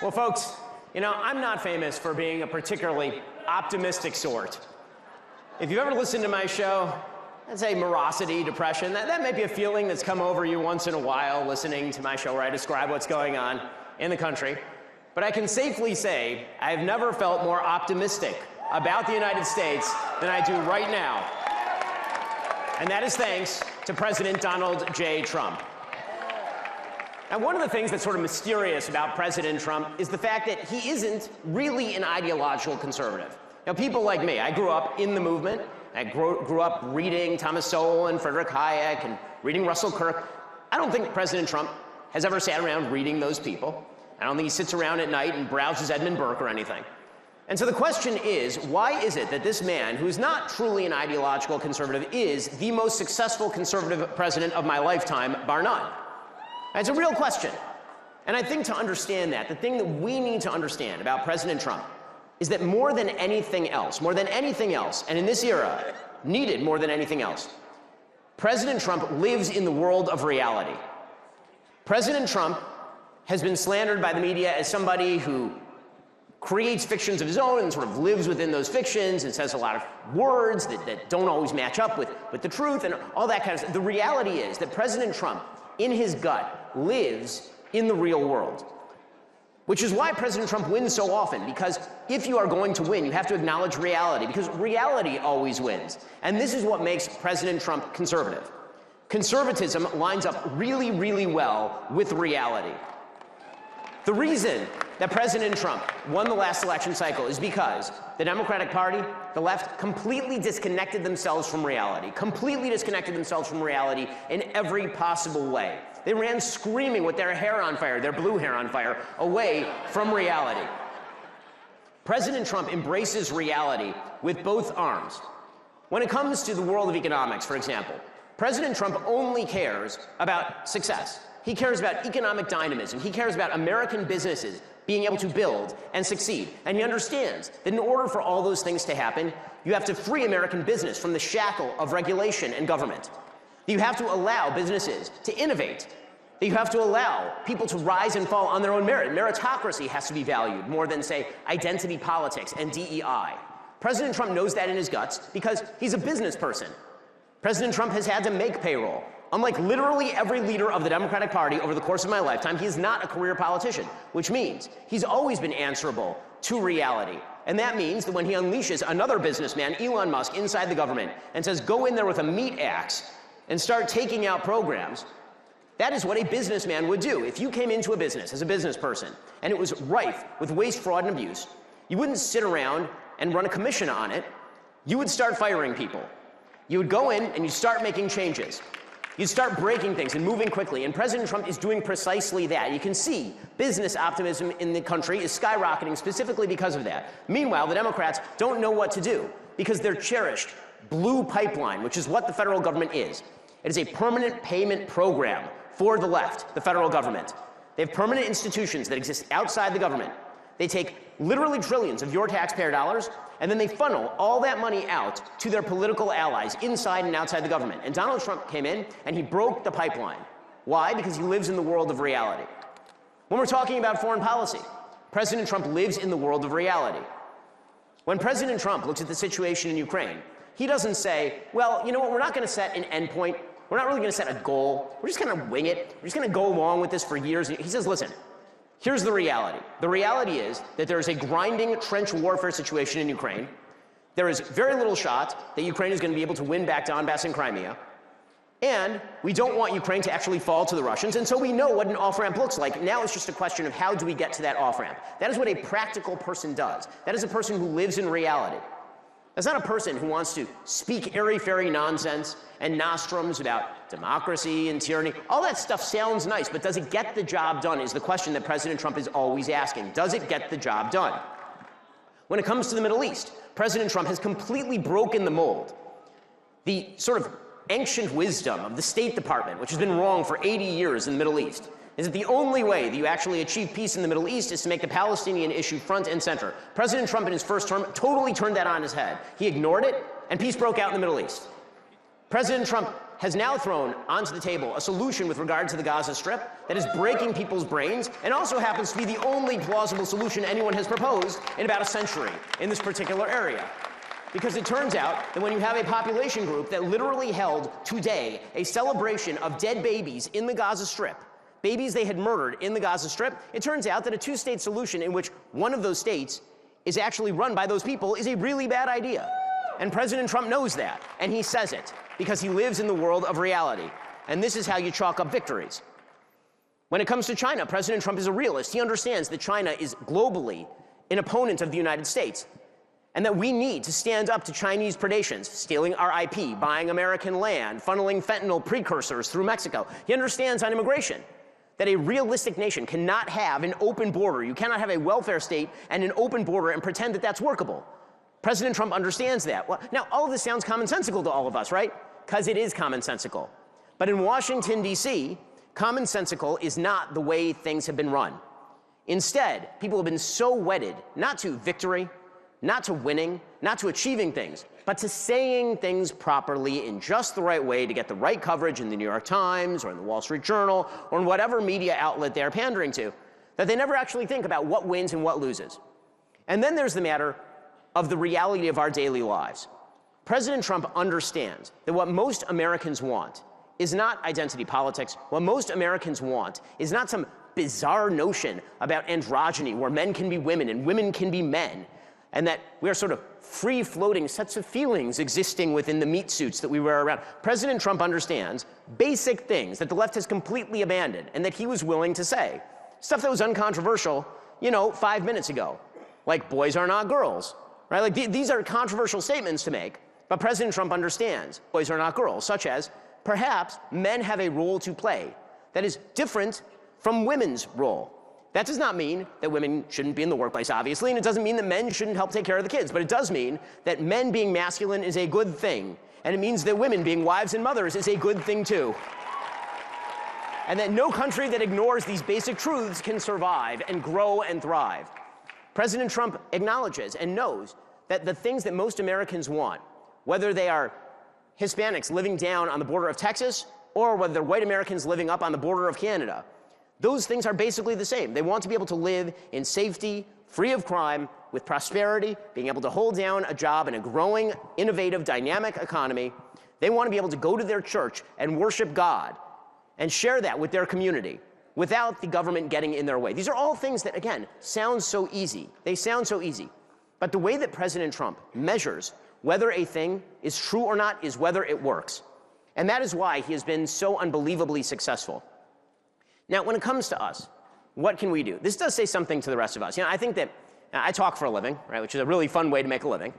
Well, folks, I'm not famous for being a particularly optimistic sort. If you've ever listened to my show, I'd say morosity, depression, that may be a feeling that's come over you once in a while listening to my show where I describe what's going on in the country. But I can safely say I've never felt more optimistic about the United States than I do right now. And that is thanks to President Donald J. Trump. Now, one of the things that's sort of mysterious about President Trump is the fact that he isn't really an ideological conservative. Now, people like me, I grew up in the movement. I grew up reading Thomas Sowell and Friedrich Hayek and reading Russell Kirk. I don't think President Trump has ever sat around reading those people. I don't think he sits around at night and browses Edmund Burke or anything. And so the question is, why is it that this man, who's not truly an ideological conservative, is the most successful conservative president of my lifetime, bar none? It's a real question. And I think to understand that, the thing that we need to understand about President Trump is that more than anything else, and in this era, needed more than anything else, President Trump lives in the world of reality. President Trump has been slandered by the media as somebody who creates fictions of his own and sort of lives within those fictions and says a lot of words that don't always match up with the truth and all that kind of stuff. The reality is that President Trump, in his gut, lives in the real world. Which is why President Trump wins so often, because if you are going to win, you have to acknowledge reality, because reality always wins. And this is what makes President Trump conservative. Conservatism lines up really, really well with reality. The reason that President Trump won the last election cycle is because the Democratic Party, the left, completely disconnected themselves from reality in every possible way. They ran screaming with their hair on fire, their blue hair on fire, away from reality. President Trump embraces reality with both arms. When it comes to the world of economics, for example, President Trump only cares about success. He cares about economic dynamism. He cares about American businesses being able to build and succeed. And he understands that in order for all those things to happen, you have to free American business from the shackle of regulation and government. You have to allow businesses to innovate. You have to allow people to rise and fall on their own merit. Meritocracy has to be valued more than, say, identity politics and DEI. President Trump knows that in his guts because he's a business person. President Trump has had to make payroll. Unlike literally every leader of the Democratic Party over the course of my lifetime, he is not a career politician, which means he's always been answerable to reality. And that means that when he unleashes another businessman, Elon Musk, inside the government and says, go in there with a meat axe and start taking out programs, that is what a businessman would do. If you came into a business as a business person and it was rife with waste, fraud, and abuse, you wouldn't sit around and run a commission on it. You would start firing people. You would go in and you start making changes. You'd start breaking things and moving quickly, and President Trump is doing precisely that. You can see business optimism in the country is skyrocketing specifically because of that. Meanwhile, the Democrats don't know what to do because their cherished blue pipeline, which is what the federal government is. It is a permanent payment program for the left, the federal government. They have permanent institutions that exist outside the government. They take literally trillions of your taxpayer dollars, and then they funnel all that money out to their political allies inside and outside the government. And Donald Trump came in and he broke the pipeline. Why? Because he lives in the world of reality. When we're talking about foreign policy, President Trump lives in the world of reality. When President Trump looks at the situation in Ukraine, he doesn't say, well, you know what, we're not going to set an endpoint. We're not really going to set a goal. We're just going to wing it. We're just going to go along with this for years. He says, listen, here's the reality. The reality is that there is a grinding trench warfare situation in Ukraine. There is very little shot that Ukraine is going to be able to win back Donbass and Crimea. And we don't want Ukraine to actually fall to the Russians. And so we know what an off-ramp looks like. Now it's just a question of how do we get to that off-ramp. That is what a practical person does. That is a person who lives in reality. That's not a person who wants to speak airy-fairy nonsense and nostrums about democracy and tyranny. All that stuff sounds nice, but does it get the job done is the question that President Trump is always asking. Does it get the job done? When it comes to the Middle East, President Trump has completely broken the mold. The sort of ancient wisdom of the State Department, which has been wrong for 80 years in the Middle East, is that the only way that you actually achieve peace in the Middle East is to make the Palestinian issue front and center. President Trump in his first term totally turned that on his head. He ignored it, and peace broke out in the Middle East. President Trump has now thrown onto the table a solution with regard to the Gaza Strip that is breaking people's brains and also happens to be the only plausible solution anyone has proposed in about a century in this particular area. Because it turns out that when you have a population group that literally held today a celebration of dead babies in the Gaza Strip, babies they had murdered in the Gaza Strip, it turns out that a two-state solution in which one of those states is actually run by those people is a really bad idea. And President Trump knows that, and he says it, because he lives in the world of reality. And this is how you chalk up victories. When it comes to China, President Trump is a realist. He understands that China is globally an opponent of the United States, and that we need to stand up to Chinese predations, stealing our IP, buying American land, funneling fentanyl precursors through Mexico. He understands on immigration that a realistic nation cannot have an open border. You cannot have a welfare state and an open border and pretend that that's workable. President Trump understands that. Well, now, all of this sounds commonsensical to all of us, right? Because it is commonsensical. But in Washington, D.C., commonsensical is not the way things have been run. Instead, people have been so wedded, not to victory, not to winning, not to achieving things, but to saying things properly in just the right way to get the right coverage in the New York Times or in the Wall Street Journal or in whatever media outlet they're pandering to, that they never actually think about what wins and what loses. And then there's the matter of the reality of our daily lives. President Trump understands that what most Americans want is not identity politics. What most Americans want is not some bizarre notion about androgyny where men can be women and women can be men, and that we are sort of free-floating sets of feelings existing within the meat suits that we wear around. President Trump understands basic things that the left has completely abandoned and that he was willing to say. Stuff that was uncontroversial, 5 minutes ago, like boys are not girls. Right? Like these are controversial statements to make, but President Trump understands boys are not girls, such as perhaps men have a role to play that is different from women's role. That does not mean that women shouldn't be in the workplace, obviously, and it doesn't mean that men shouldn't help take care of the kids, but it does mean that men being masculine is a good thing, and it means that women being wives and mothers is a good thing too. And that no country that ignores these basic truths can survive and grow and thrive. President Trump acknowledges and knows that the things that most Americans want, whether they are Hispanics living down on the border of Texas or whether they're white Americans living up on the border of Canada, those things are basically the same. They want to be able to live in safety, free of crime, with prosperity, being able to hold down a job in a growing, innovative, dynamic economy. They want to be able to go to their church and worship God and share that with their community without the government getting in their way. These are all things that, again, sound so easy. They sound so easy. But the way that President Trump measures whether a thing is true or not is whether it works. And that is why he has been so unbelievably successful. Now, when it comes to us, what can we do? This does say something to the rest of us. I think that I talk for a living, right, which is a really fun way to make a living.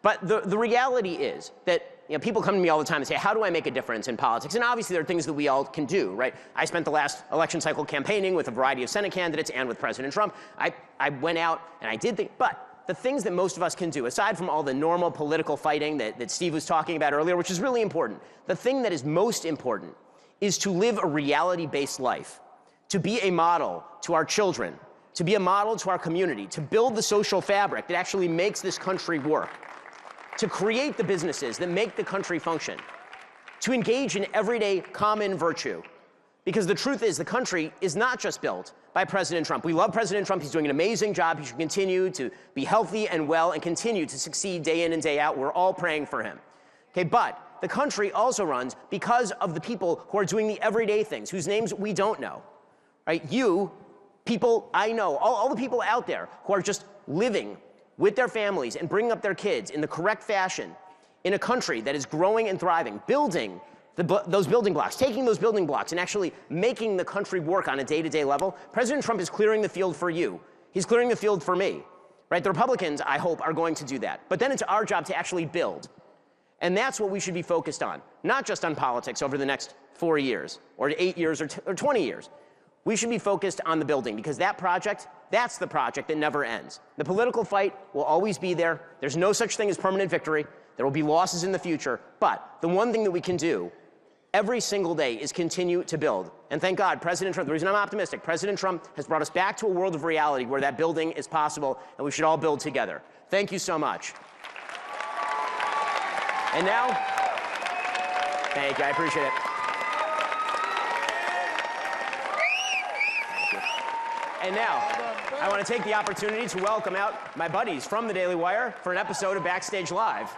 But the reality is that people come to me all the time and say, how do I make a difference in politics? And obviously there are things that we all can do, right? I spent the last election cycle campaigning with a variety of Senate candidates and with President Trump. I went out and I did things, but the things that most of us can do, aside from all the normal political fighting that Steve was talking about earlier, which is really important, the thing that is most important is to live a reality-based life, to be a model to our children, to be a model to our community, to build the social fabric that actually makes this country work, to create the businesses that make the country function, to engage in everyday common virtue. Because the truth is, the country is not just built by President Trump. We love President Trump. He's doing an amazing job. He should continue to be healthy and well and continue to succeed day in and day out. We're all praying for him. Okay, but the country also runs because of the people who are doing the everyday things, whose names we don't know. Right? You, people I know, all the people out there who are just living with their families and bringing up their kids in the correct fashion in a country that is growing and thriving, building those building blocks, taking those building blocks and actually making the country work on a day-to-day level. President Trump is clearing the field for you. He's clearing the field for me. Right? The Republicans, I hope, are going to do that. But then it's our job to actually build. And that's what we should be focused on, not just on politics over the next 4 years or 8 years or 20 years. We should be focused on the building, because that project, that's the project that never ends. The political fight will always be there. There's no such thing as permanent victory. There will be losses in the future. But the one thing that we can do every single day is continue to build. And thank God, President Trump, the reason I'm optimistic, President Trump has brought us back to a world of reality where that building is possible, and we should all build together. Thank you so much. And now, Thank you. I appreciate it. And now, I want to take the opportunity to welcome out my buddies from the Daily Wire for an episode of Backstage Live.